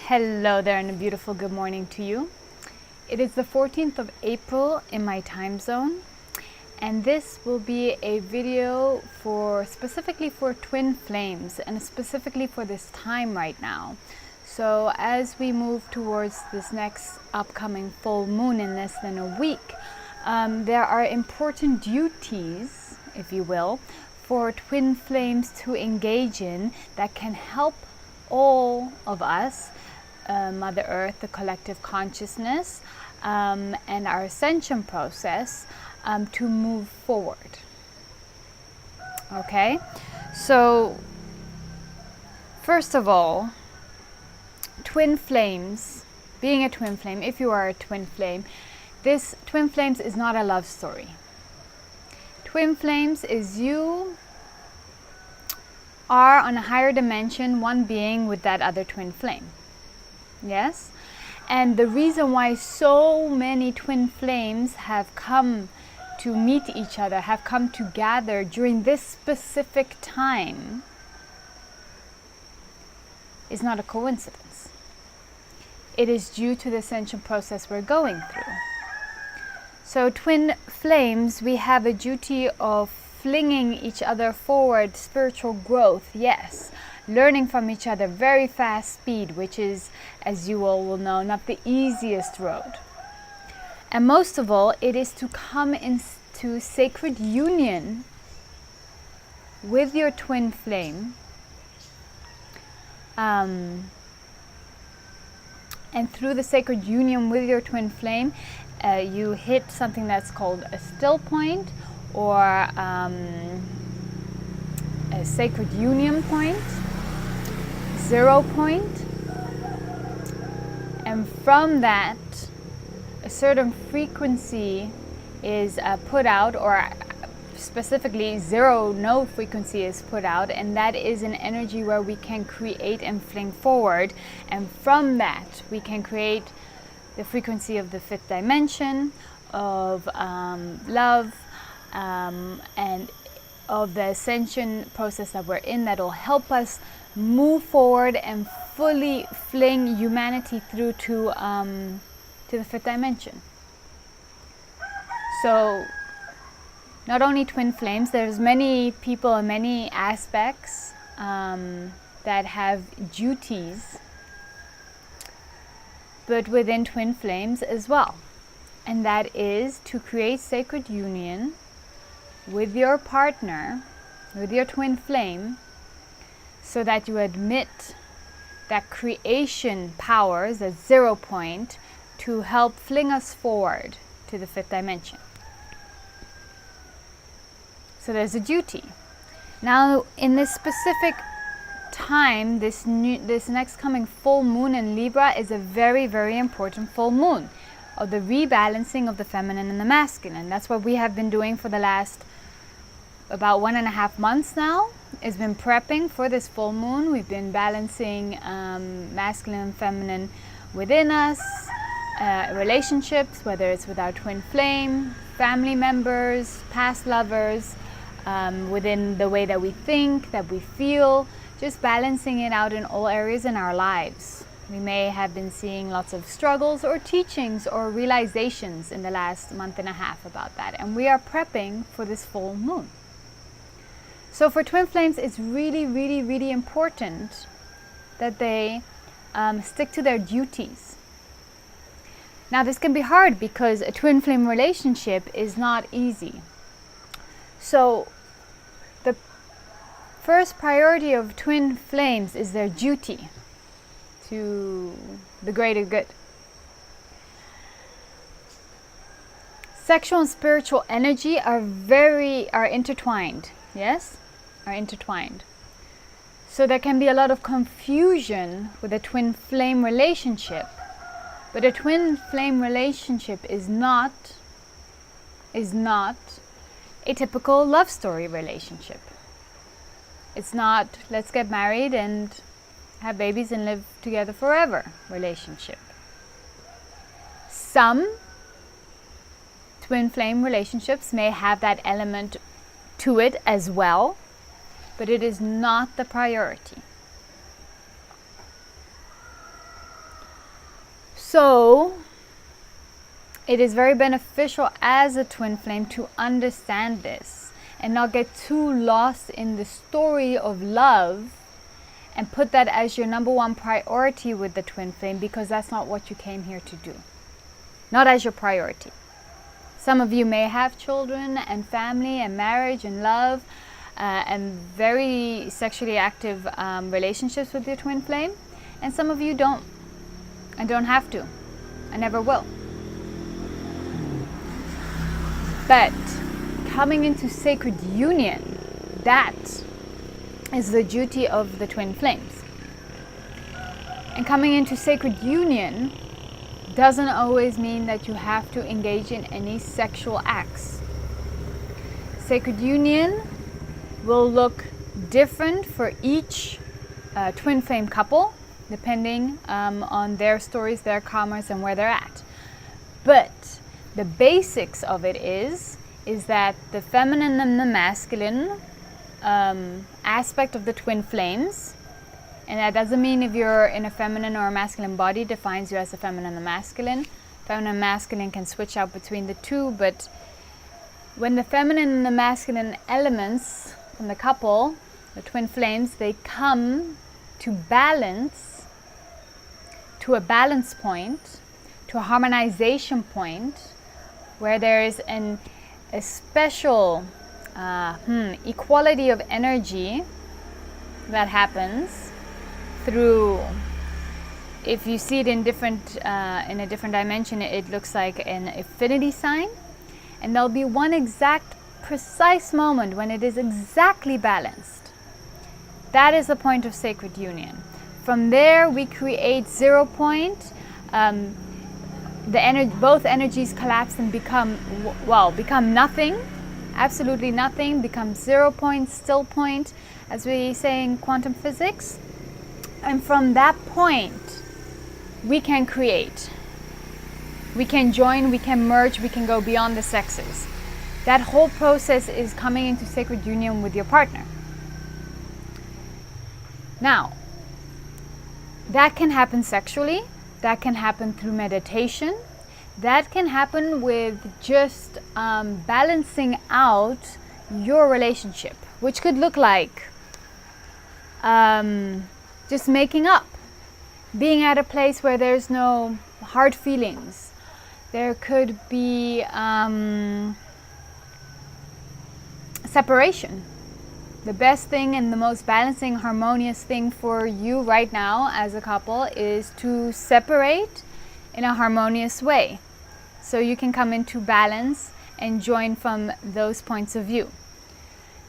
Hello there and a beautiful good morning to you. It is the 14th of April in my time zone, and this will be a video specifically for twin flames and specifically for this time right now. So as we move towards this next upcoming full moon in less than a week, there are important duties, if you will, for twin flames to engage in that can help all of us, Mother Earth, the collective consciousness, and our ascension process to move forward. Okay, so first of all, twin flames, being a twin flame, if you are a twin flame, this twin flames is not a love story. Twin flames is you are on a higher dimension, one being with that other twin flame. Yes? And the reason why so many twin flames have come to meet each other, have come to gather during this specific time, is not a coincidence. It is due to the ascension process we're going through. So twin flames, we have a duty of flinging each other forward, spiritual growth, yes. Learning from each other, very fast speed, which is, as you all will know, not the easiest road. And most of all, it is to come into sacred union with your twin flame, and through the sacred union with your twin flame, you hit something that's called a still point, or a sacred union point, 0 point, and from that a certain frequency is put out, or specifically no frequency is put out, and that is an energy where we can create and fling forward, and from that we can create the frequency of the fifth dimension, of love, and of the ascension process that we're in, that will help us move forward and fully fling humanity through to the fifth dimension. So not only twin flames, there's many people and many aspects that have duties, but within twin flames as well, and that is to create sacred union with your partner, with your twin flame, so that you admit that creation powers, that 0 point, to help fling us forward to the fifth dimension. So there's a duty. Now, in this specific time, this next coming full moon in Libra is a very, very important full moon of the rebalancing of the feminine and the masculine. That's what we have been doing for the last about 1.5 months now. Has been prepping for this full moon. We've been balancing masculine and feminine within us, relationships, whether it's with our twin flame, family members, past lovers, within the way that we think, that we feel, just balancing it out in all areas in our lives. We may have been seeing lots of struggles or teachings or realizations in the last 1.5 months about that, and we are prepping for this full moon. So for twin flames, it's really, really, really important that they stick to their duties. Now, this can be hard because a twin flame relationship is not easy. So the first priority of twin flames is their duty to the greater good. Sexual and spiritual energy are intertwined. Yes, are intertwined. So there can be a lot of confusion with a twin flame relationship. But a twin flame relationship is not a typical love story relationship. It's not let's get married and have babies and live together forever relationship. Some twin flame relationships may have that element to it as well, but it is not the priority. So it is very beneficial as a twin flame to understand this and not get too lost in the story of love and put that as your number one priority with the twin flame, because that's not what you came here to do. Not as your priority. Some of you may have children and family and marriage and love and very sexually active relationships with your twin flame, and some of you don't and don't have to and never will. But coming into sacred union, that is the duty of the twin flames. And coming into sacred union doesn't always mean that you have to engage in any sexual acts. Sacred union will look different for each twin flame couple, depending on their stories, their karmas, and where they're at. But the basics of it is that the feminine and the masculine aspect of the twin flames, and that doesn't mean if you're in a feminine or a masculine body defines you as a feminine or masculine. Feminine and masculine can switch out between the two, but when the feminine and the masculine elements from the couple, the twin flames, they come to balance, to a balance point, to a harmonization point, where there is a special equality of energy that happens through, if you see it in a different dimension, it looks like an infinity sign, and there'll be one exact precise moment when it is exactly balanced. That is the point of sacred union. From there we create 0 point. Both energies collapse and become nothing, absolutely nothing, become 0 point, still point, as we say in quantum physics. And from that point, we can create. We can join, we can merge, we can go beyond the sexes. That whole process is coming into sacred union with your partner. Now, that can happen sexually, that can happen through meditation, that can happen with just balancing out your relationship, which could look like just making up, being at a place where there's no hard feelings. There could be separation. The best thing and the most balancing, harmonious thing for you right now as a couple is to separate in a harmonious way, so you can come into balance and join from those points of view.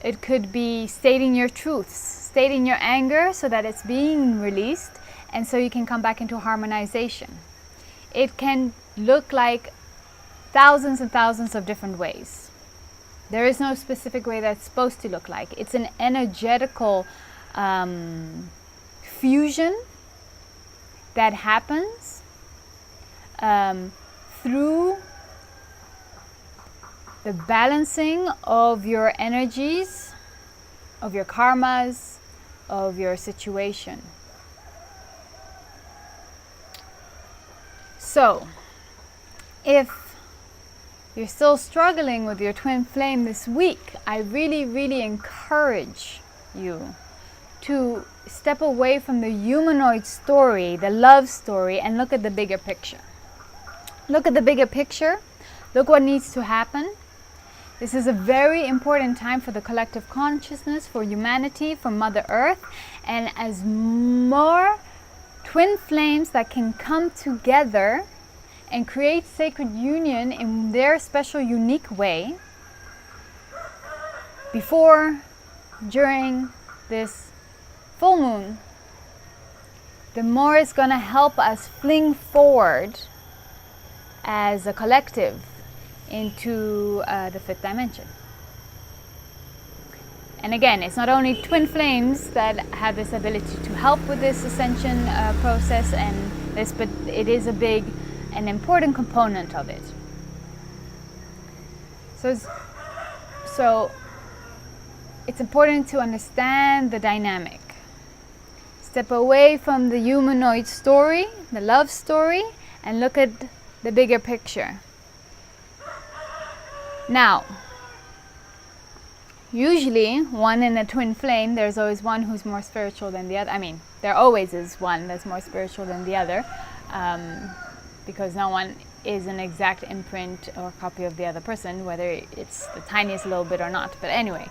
It could be stating your truths, stating your anger so that it's being released, and so you can come back into harmonization. It can look like thousands and thousands of different ways. There is no specific way that's supposed to look like. It's an energetical fusion that happens through the balancing of your energies, of your karmas, of your situation. So, if you're still struggling with your twin flame this week, I really, really encourage you to step away from the humanoid story, the love story, and look at the bigger picture. Look at the bigger picture. Look what needs to happen. This is a very important time for the collective consciousness, for humanity, for Mother Earth, and as more twin flames that can come together and create sacred union in their special, unique way, before, during this full moon, the more it's going to help us fling forward as a collective into the fifth dimension. And again, it's not only twin flames that have this ability to help with this ascension process and this, but it is a big and important component of it. So it's important to understand the dynamic. Step away from the humanoid story, the love story, and look at the bigger picture. Now, usually one in a twin flame, there's always one who's more spiritual than the other. I mean, there always is one that's more spiritual than the other, because no one is an exact imprint or copy of the other person, whether it's the tiniest little bit or not. But anyway,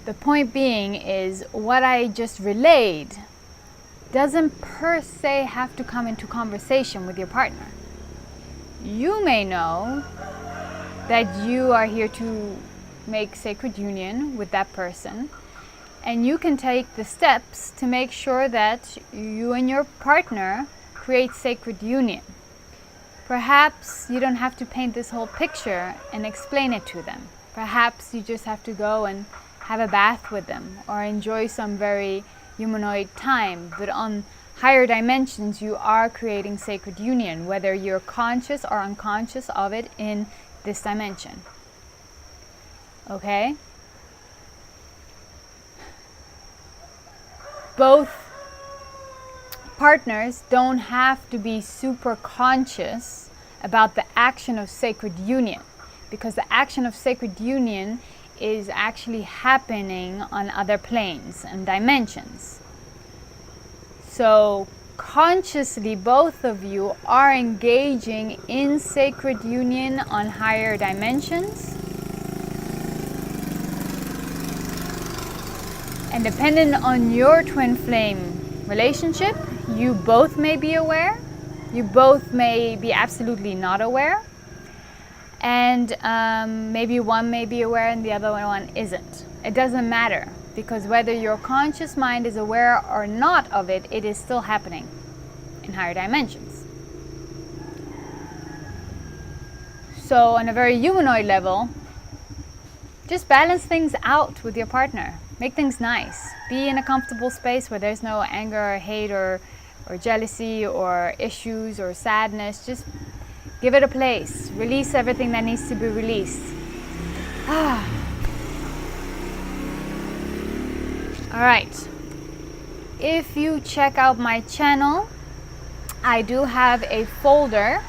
the point being is what I just relayed doesn't per se have to come into conversation with your partner. You may know that you are here to make sacred union with that person, and you can take the steps to make sure that you and your partner create sacred union. Perhaps you don't have to paint this whole picture and explain it to them. Perhaps you just have to go and have a bath with them or enjoy some very humanoid time, but on higher dimensions you are creating sacred union, whether you're conscious or unconscious of it in this dimension. Okay? Both partners don't have to be super conscious about the action of sacred union, because the action of sacred union is actually happening on other planes and dimensions. So consciously both of you are engaging in sacred union on higher dimensions, and depending on your twin flame relationship, you both may be aware, you both may be absolutely not aware, and maybe one may be aware and the other one isn't. It doesn't matter, because whether your conscious mind is aware or not of it, it is still happening in higher dimensions. So on a very humanoid level, just balance things out with your partner. Make things nice. Be in a comfortable space where there's no anger or hate or jealousy or issues or sadness. Just give it a place. Release everything that needs to be released. Alright. If you check out my channel, I do have a folder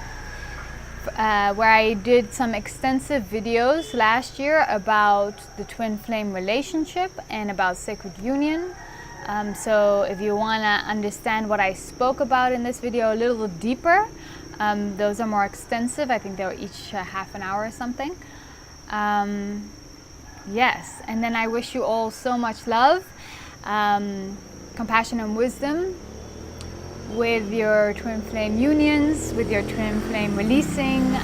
where I did some extensive videos last year about the twin flame relationship and about sacred union. So if you want to understand what I spoke about in this video a little deeper, those are more extensive. I think they were each half an hour or something. Yes, and then I wish you all so much love, compassion and wisdom with your twin flame unions, with your twin flame releasing,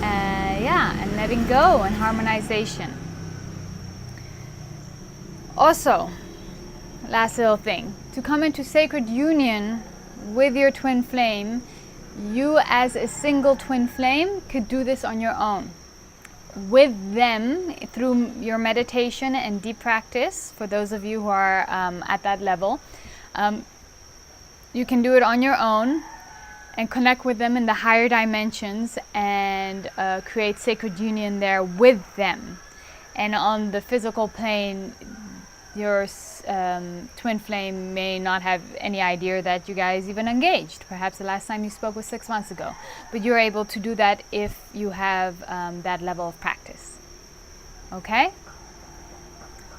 and letting go and harmonization. Also, last little thing, to come into sacred union with your twin flame, you as a single twin flame could do this on your own with them through your meditation and deep practice. For those of you who are at that level, you can do it on your own and connect with them in the higher dimensions and create sacred union there with them. And on the physical plane, your twin flame may not have any idea that you guys even engaged. Perhaps the last time you spoke was 6 months ago. But you're able to do that if you have that level of practice. Okay?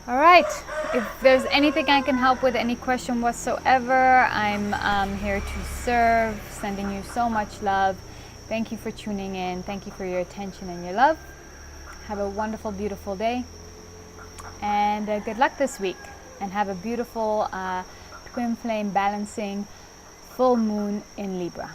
All right. If there's anything I can help with, any question whatsoever, I'm here to serve. Sending you so much love. Thank you for tuning in. Thank you for your attention and your love. Have a wonderful, beautiful day. And good luck this week. And have a beautiful twin flame balancing full moon in Libra.